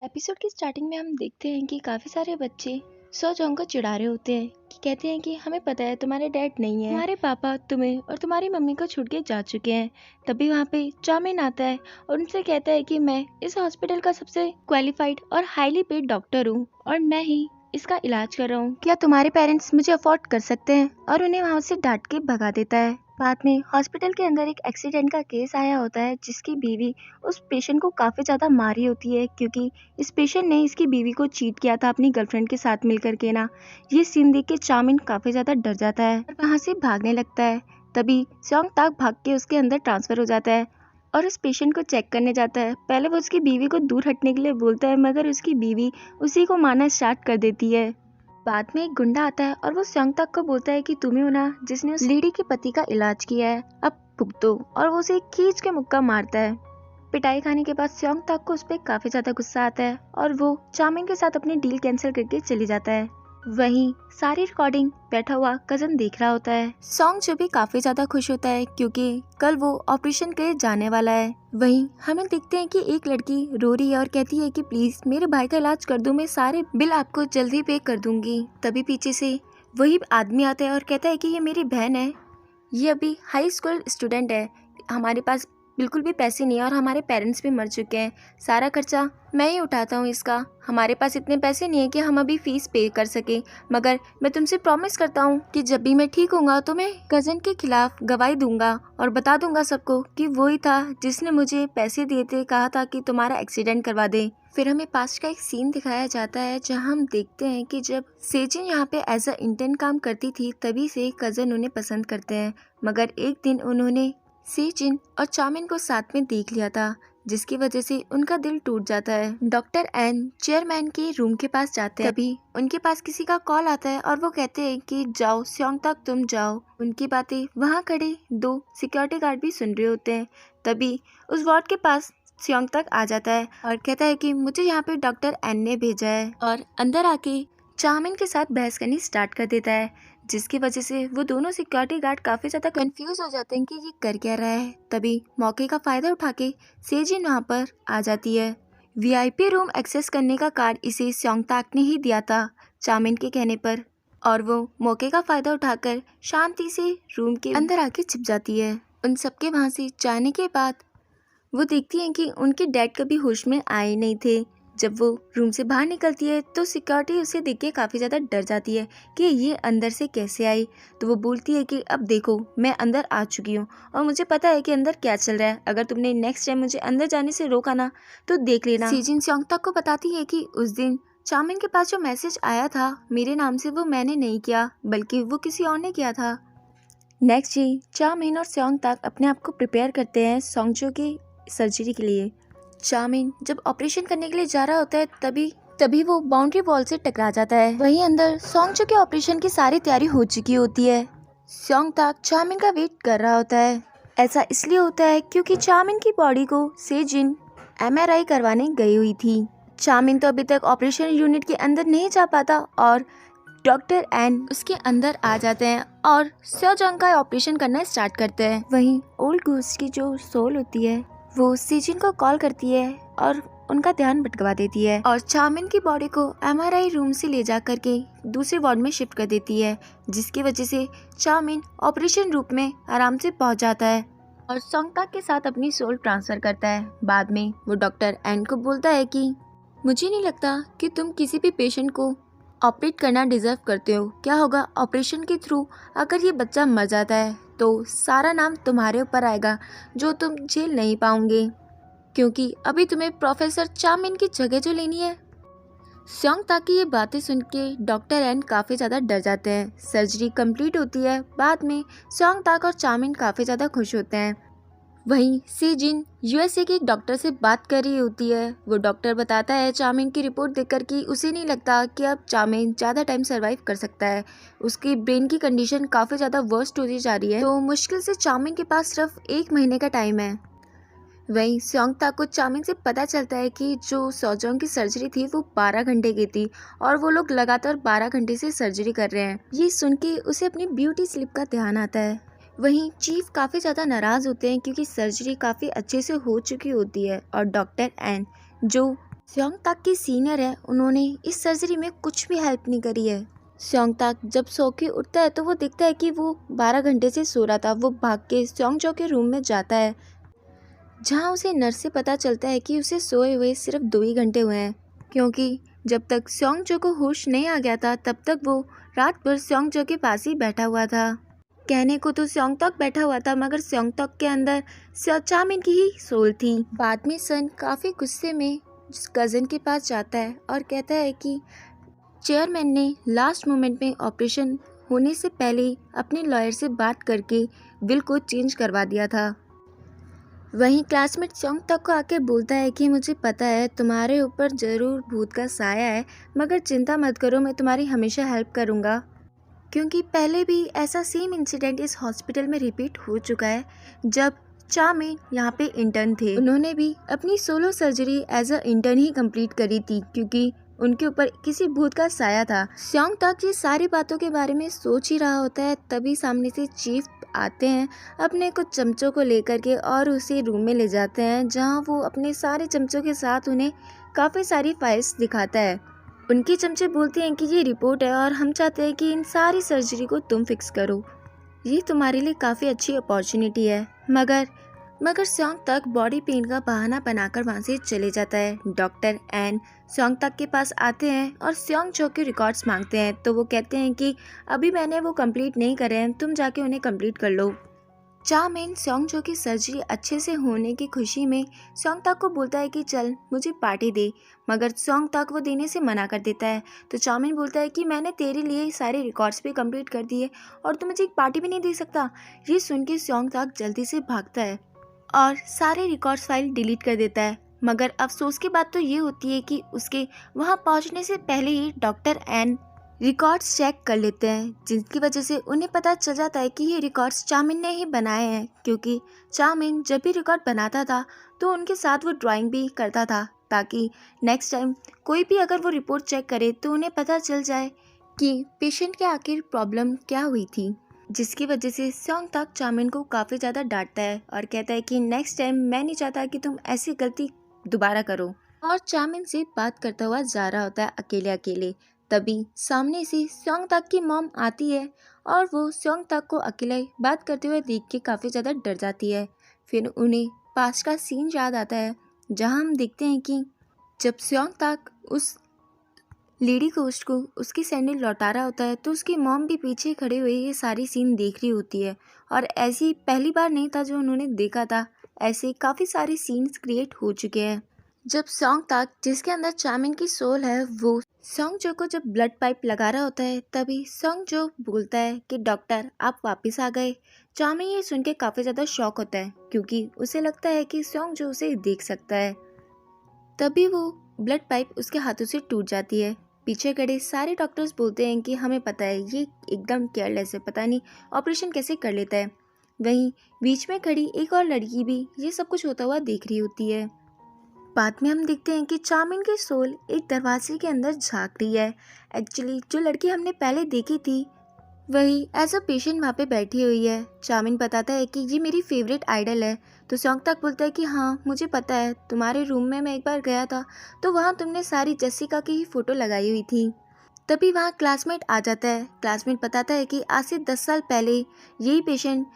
Episode की starting में हम देखते हैं कि काफी सारे बच्चे सो जॉन्ग को चिढ़ा रहे होते हैं कि कहते हैं कि हमें पता है तुम्हारे डैड नहीं है, तुम्हारे पापा तुम्हें और तुम्हारी मम्मी को छोड़ के जा चुके हैं। तभी वहाँ पे चाउमिन आता है और उनसे कहता है कि मैं इस हॉस्पिटल का सबसे क्वालिफाइड और हाईली पेड डॉक्टर हूँ और मैं ही इसका इलाज कर रहा हूँ। क्या तुम्हारे पेरेंट्स मुझे अफोर्ड कर सकते हैं? और उन्हें वहाँ से डांट के भगा देता है। बाद में हॉस्पिटल के अंदर एक एक्सीडेंट का केस आया होता है जिसकी बीवी उस पेशेंट को काफी ज्यादा मारी होती है क्योंकि इस पेशेंट ने इसकी बीवी को चीट किया था अपनी गर्लफ्रेंड के साथ मिलकर के ना। ये सीन देख के चाउमिन काफी ज्यादा डर जाता है और वहाँ से भागने लगता है। तभी स्योंग ताक भाग के उसके अंदर ट्रांसफर हो जाता है और उस पेशेंट को चेक करने जाता है। पहले वो उसकी बीवी को दूर हटने के लिए बोलता है मगर उसकी बीवी उसी को मारना स्टार्ट कर देती है। बाद में एक गुंडा आता है और वो स्योंग ताक को बोलता है कि तुम्हें हो ना जिसने उस लेडी के पति का इलाज किया है, अब भुगतो। और वो उसे खींच के मुक्का मारता है। पिटाई खाने के बाद स्योंग ताक को उस पर काफी ज्यादा गुस्सा आता है और वो चाउमिन के साथ अपनी डील कैंसिल करके चली जाता है। वहीं सारी रिकॉर्डिंग बैठा हुआ कजन देख रहा होता है। सॉन्ग जो भी काफी ज्यादा खुश होता है क्योंकि कल वो ऑपरेशन के जाने वाला है। वहीं हमें देखते हैं कि एक लड़की रो रही है और कहती है कि प्लीज मेरे भाई का इलाज कर दो, मैं सारे बिल आपको जल्दी पे कर दूंगी। तभी पीछे से वही आदमी आता है और कहता है कि ये मेरी बहन है, ये अभी हाई स्कूल स्टूडेंट है, हमारे पास बिल्कुल भी पैसे नहीं है और हमारे पेरेंट्स भी मर चुके हैं, सारा खर्चा मैं ही उठाता हूँ इसका। हमारे पास इतने पैसे नहीं है कि हम अभी फीस पे कर सके, मगर मैं तुमसे प्रॉमिस करता हूँ कि जब भी मैं ठीक होऊंगा तो मैं कजन के खिलाफ गवाही दूंगा और बता दूंगा सबको कि वो ही था जिसने मुझे पैसे दिए थे, कहा था कि तुम्हारा एक्सीडेंट करवा दे। फिर हमें पास्ट का एक सीन दिखाया जाता है जहाँ हम देखते हैं कि जब सेजिन यहाँ पे एज अ इंटर्न काम करती थी तभी से कजन उन्हें पसंद करते हैं, मगर एक दिन उन्होंने सेजिन और चाउमिन को साथ में देख लिया था जिसकी वजह से उनका दिल टूट जाता है। डॉक्टर एन चेयरमैन के रूम के पास जाते हैं, तभी उनके पास किसी का कॉल आता है और वो कहते हैं कि जाओ स्योंग तक तुम जाओ। उनकी बातें वहाँ खड़े दो सिक्योरिटी गार्ड भी सुन रहे होते हैं। तभी उस वार्ड के पास स्योंग तक आ जाता है और कहता है कि मुझे यहाँ पे डॉक्टर एन ने भेजा है और अंदर आके चाउमिन के साथ बहस करनी स्टार्ट कर देता है, जिसकी वजह से वो दोनों सिक्योरिटी गार्ड काफी ज्यादा कंफ्यूज हो जाते हैं कि ये कर क्या रहा है। तभी मौके का फायदा उठा के सेजिन वहाँ पर आ जाती है। वीआईपी रूम एक्सेस करने का कार्ड इसे स्योंग ताक ने ही दिया था चाउमिन के कहने पर, और वो मौके का फायदा उठाकर शांति से रूम के अंदर आके छिप जाती है। उन सबके वहाँ से जाने के बाद वो देखती हैं कि उनके डैड कभी होश में आए नहीं थे। जब वो रूम से बाहर निकलती है तो सिक्योरिटी उसे देख के काफ़ी ज़्यादा डर जाती है कि ये अंदर से कैसे आई। तो वो बोलती है कि अब देखो मैं अंदर आ चुकी हूँ और मुझे पता है कि अंदर क्या चल रहा है, अगर तुमने नेक्स्ट टाइम मुझे अंदर जाने से रोका ना तो देख लेना। सेजिन स्योंग तक को बताती है कि उस दिन चाउमिन के पास जो मैसेज आया था मेरे नाम से वो मैंने नहीं किया बल्कि वो किसी और ने किया था। नेक्स्ट डे चाउमिन और स्योंग तक अपने आप को प्रिपेयर करते हैं सोंगजो की सर्जरी के लिए। चाउमिन जब ऑपरेशन करने के लिए जा रहा होता है तभी वो बाउंड्री वॉल से टकरा जाता है। वहीं अंदर सोंगजो के ऑपरेशन की सारी तैयारी हो चुकी होती है। स्योंग ताक चाउमिन का वेट कर रहा होता है। ऐसा इसलिए होता है क्योंकि चाउमिन की बॉडी को सेजिन एमआरआई करवाने गई हुई थी। चाउमिन तो अभी तक ऑपरेशन यूनिट के अंदर नहीं जा पाता और डॉक्टर एन उसके अंदर आ जाते हैं और सो जॉन्ग का ऑपरेशन करना स्टार्ट करते हैं। वहीं ओल्ड घोस्ट की जो सोल होती है वो सेजिन को कॉल करती है और उनका ध्यान भटकवा देती है और चाउमिन की बॉडी को एमआरआई रूम से ले जा करके दूसरे वार्ड में शिफ्ट कर देती है, जिसकी वजह से चाउमिन ऑपरेशन रूम में आराम से पहुंच जाता है और स्योंग ताक के साथ अपनी सोल ट्रांसफर करता है। बाद में वो डॉक्टर एन को बोलता है कि मुझे नहीं लगता कि तुम किसी भी पेशेंट को ऑपरेट करना डिजर्व करते हो। क्या होगा ऑपरेशन के थ्रू अगर ये बच्चा मर जाता है तो सारा नाम तुम्हारे ऊपर आएगा जो तुम झेल नहीं पाओगे, क्योंकि अभी तुम्हें प्रोफेसर चाउमिन की जगह जो लेनी है। स्योंग ताक की ये बातें सुन के डॉक्टर एन काफ़ी ज़्यादा डर जाते हैं। सर्जरी कंप्लीट होती है। बाद में स्योंग ताक और चाउमिन काफ़ी ज़्यादा खुश होते हैं। वहीं सेजिन यूएसए के एक डॉक्टर से बात कर रही होती है। वो डॉक्टर बताता है चाउमिन की रिपोर्ट देखकर कि उसे नहीं लगता कि अब चाउमिन ज़्यादा टाइम सरवाइव कर सकता है। उसकी ब्रेन की कंडीशन काफ़ी ज़्यादा वर्स्ट होती जा रही है, तो मुश्किल से चाउमिन के पास सिर्फ 1 महीने का टाइम है। वहीं स्योंग ताक को चाउमिन से पता चलता है कि जो सो जॉन्ग की सर्जरी थी वो 12 घंटे की थी और वो लोग लगातार 12 घंटे से सर्जरी कर रहे हैं। ये सुन के उसे अपनी ब्यूटी स्लिप का ध्यान आता है। वहीं चीफ काफ़ी ज़्यादा नाराज़ होते हैं क्योंकि सर्जरी काफ़ी अच्छे से हो चुकी होती है और डॉक्टर एन जो स्योंग ताक की सीनियर है, उन्होंने इस सर्जरी में कुछ भी हेल्प नहीं करी है। स्योंग ताक जब सो के उठता है तो वो देखता है कि वो 12 घंटे से सो रहा था। वो भाग के स्योंग के रूम में जाता है, जहाँ उसे नर्स से पता चलता है कि उसे सोए हुए सिर्फ 2 ही घंटे हुए हैं, क्योंकि जब तक स्योंग को होश नहीं आ गया था तब तक वो रात भर स्योंग के पास ही बैठा हुआ था। कहने को तो स्योंग तक बैठा हुआ था, मगर स्योंग तक के अंदर चामिन की ही सोल थी। बाद में सन काफ़ी गुस्से में कज़न के पास जाता है और कहता है कि चेयरमैन ने लास्ट मोमेंट में ऑपरेशन होने से पहले ही अपने लॉयर से बात करके विल को चेंज करवा दिया था। वहीं क्लासमेट स्योंग तक को आके बोलता है कि मुझे पता है तुम्हारे ऊपर ज़रूर भूत का साया है, मगर चिंता मत करो, मैं तुम्हारी हमेशा हेल्प करूँगा। क्योंकि पहले भी ऐसा सेम इंसिडेंट इस हॉस्पिटल में रिपीट हो चुका है। जब चामिन यहाँ पे इंटर्न थे, उन्होंने भी अपनी solo surgery as a intern ही कंप्लीट करी थी, क्योंकि उनके ऊपर किसी भूत का साया था। स्योंग तक ये सारी बातों के बारे में सोच ही रहा होता है, तभी सामने से चीफ आते हैं अपने कुछ चमचों को लेकर के और उसे रूम में ले जाते हैं, जहाँ वो अपने सारे चमचों के साथ उन्हें काफ़ी सारी फाइल्स दिखाता है। उनके चमचे बोलते हैं कि ये रिपोर्ट है और हम चाहते हैं कि इन सारी सर्जरी को तुम फिक्स करो, ये तुम्हारे लिए काफ़ी अच्छी अपॉर्चुनिटी है। मगर स्योंग तक बॉडी पेन का बहाना बनाकर वहाँ से चले जाता है। डॉक्टर एन स्योंग तक के पास आते हैं और स्योंग के रिकॉर्ड्स मांगते हैं, तो वो कहते हैं कि अभी मैंने वो कंप्लीट नहीं करे हैं, तुम जाके उन्हें कंप्लीट कर लो। चामिन स्योंग की सर्जरी अच्छे से होने की खुशी में स्योंग तक को बोलता है कि चल मुझे पार्टी दे, मगर स्योंग तक वो देने से मना कर देता है। तो चामिन बोलता है कि मैंने तेरे लिए सारे रिकॉर्ड्स भी कंप्लीट कर दिए और तू मुझे एक पार्टी भी नहीं दे सकता। ये सुन के स्योंग तक जल्दी से भागता है और सारे रिकॉर्ड्स फाइल डिलीट कर देता है। मगर अफसोस की बात तो ये होती है कि उसके वहाँ पहुँचने से पहले ही डॉक्टर एन रिकॉर्ड्स चेक कर लेते हैं, जिसकी वजह से उन्हें पता चल जाता है कि ये रिकॉर्ड्स चामिन ने ही बनाए हैं, क्योंकि चामिन जब भी रिकॉर्ड बनाता था तो उनके साथ वो ड्राइंग भी करता था, ताकि नेक्स्ट टाइम कोई भी अगर वो रिपोर्ट चेक करे तो उन्हें पता चल जाए कि पेशेंट के आखिर प्रॉब्लम क्या हुई थी। जिसकी वजह से स्योंग तक चामिन को काफ़ी ज़्यादा डांटता है और कहता है कि नेक्स्ट टाइम मैं नहीं चाहता कि तुम ऐसी गलती दोबारा करो, और चामिन से बात करता हुआ जा रहा होता है अकेले अकेले। तभी सामने से स्योंग तक की मॉम आती है और वो स्योंग तक को अकेले बात करते हुए देख के काफ़ी ज़्यादा डर जाती है। फिर उन्हें पास का सीन याद आता है, जहां हम देखते हैं कि जब स्योंग तक उस लेडी कोस्ट को उसकी सैंडल लौटा रहा होता है तो उसकी मॉम भी पीछे खड़े हुए ये सारी सीन देख रही होती है। और ऐसी पहली बार नहीं था जो उन्होंने देखा था, ऐसे काफ़ी सारे सीन्स क्रिएट हो चुके हैं। जब स्योंग तक, जिसके अंदर चामिन की सोल है, वो स्योंग को जब ब्लड पाइप लगा रहा होता है, तभी स्योंग बोलता है कि डॉक्टर आप वापस आ गए। चामिन ये सुन के काफ़ी ज़्यादा शॉक होता है, क्योंकि उसे लगता है कि स्योंग उसे देख सकता है। तभी वो ब्लड पाइप उसके हाथों से टूट जाती है। पीछे खड़े सारे डॉक्टर्स बोलते हैं कि हमें पता है ये एकदम केयरलेस है, पता नहीं ऑपरेशन कैसे कर लेता है। वहीं बीच में खड़ी एक और लड़की भी ये सब कुछ होता हुआ देख रही होती है। बाद में हम देखते हैं कि चामिन की सोल एक दरवाजे के अंदर झांक रही है। एक्चुअली जो लड़की हमने पहले देखी थी वही एज अ पेशेंट वहाँ पे बैठी हुई है। चामिन बताता है कि ये मेरी फेवरेट आइडल है। तो स्योंग तक बोलता है कि हाँ मुझे पता है, तुम्हारे रूम में मैं एक बार गया था तो वहाँ तुमने सारी जेसिका की ही फ़ोटो लगाई हुई थी। तभी वहाँ क्लासमेट आ जाता है। क्लासमेट बताता है कि आज से 10 साल पहले यही पेशेंट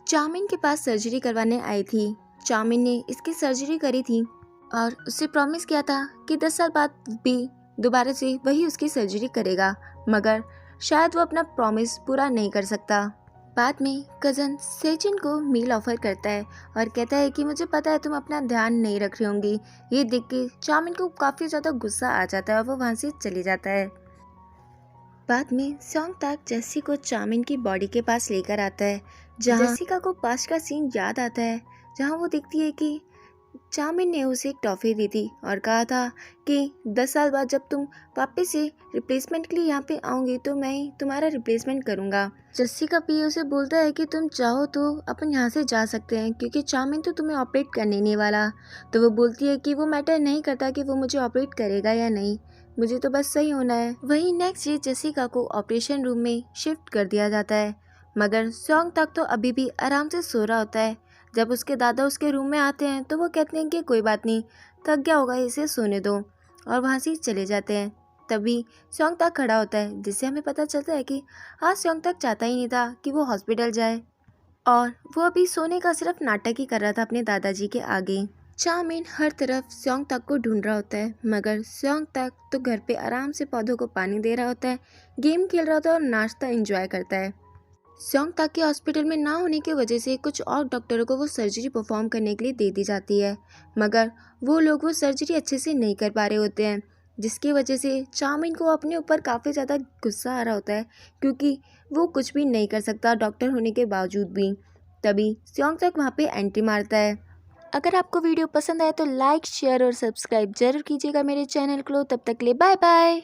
चामिन के पास सर्जरी करवाने आई थी। चामिन ने इसकी सर्जरी करी थी और उससे प्रॉमिस किया था कि 10 साल बाद भी दोबारा से वही उसकी सर्जरी करेगा, मगर शायद वो अपना प्रॉमिस पूरा नहीं कर सकता। बाद में कज़न सेजिन को मील ऑफर करता है और कहता है कि मुझे पता है तुम अपना ध्यान नहीं रख रही होंगी। ये देख के चामिन को काफ़ी ज़्यादा गुस्सा आ जाता है और वो वहाँ से चले जाता है। बाद में स्योंग तक जेसी को चामिन की बॉडी के पास लेकर आता है, जहाँ जेसिका को पास्ट का सीन याद आता है, जहाँ वो देखती है कि चामिन ने उसे एक टॉफ़ी दी थी और कहा था कि 10 साल बाद जब तुम वापस से रिप्लेसमेंट के लिए यहाँ पे आओगे तो मैं ही तुम्हारा रिप्लेसमेंट करूँगा। जेसिका भी उसे बोलता है कि तुम चाहो तो अपन यहाँ से जा सकते हैं, क्योंकि चामिन तो तुम्हें ऑपरेट करने नहीं वाला। तो वो बोलती है कि वो मैटर नहीं करता कि वो मुझे ऑपरेट करेगा या नहीं, मुझे तो बस सही होना है। वहीं नेक्स्ट डे जेसिका को ऑपरेशन रूम में शिफ्ट कर दिया जाता है, मगर स्योंग तक तो अभी भी आराम से सो रहा होता है। जब उसके दादा उसके रूम में आते हैं तो वो कहते हैं कि कोई बात नहीं, थक गया होगा, इसे सोने दो। और वहाँ से चले जाते हैं। तभी स्योंग तक खड़ा होता है, जिससे हमें पता चलता है कि आज स्योंग तक चाहता ही नहीं था कि वो हॉस्पिटल जाए और वो अभी सोने का सिर्फ नाटक ही कर रहा था अपने दादाजी के आगे। चामिन हर तरफ स्योंग तक को ढूंढ रहा होता है, मगर स्योंग तक तो घर पे आराम से पौधों को पानी दे रहा होता है, गेम खेल रहा होता है और नाश्ता एंजॉय करता है। स्योंग तक के हॉस्पिटल में ना होने की वजह से कुछ और डॉक्टरों को वो सर्जरी परफॉर्म करने के लिए दे दी जाती है, मगर वो लोग वो सर्जरी अच्छे से नहीं कर पा रहे होते हैं, जिसकी वजह से चाउमिन को अपने ऊपर काफ़ी ज़्यादा गुस्सा आ रहा होता है, क्योंकि वो कुछ भी नहीं कर सकता डॉक्टर होने के बावजूद भी। तभी स्योंग तक वहाँ पे एंट्री मारता है। अगर आपको वीडियो पसंद आए तो लाइक, शेयर और सब्सक्राइब जरूर कीजिएगा मेरे चैनल को। तब तक के लिए बाय बाय।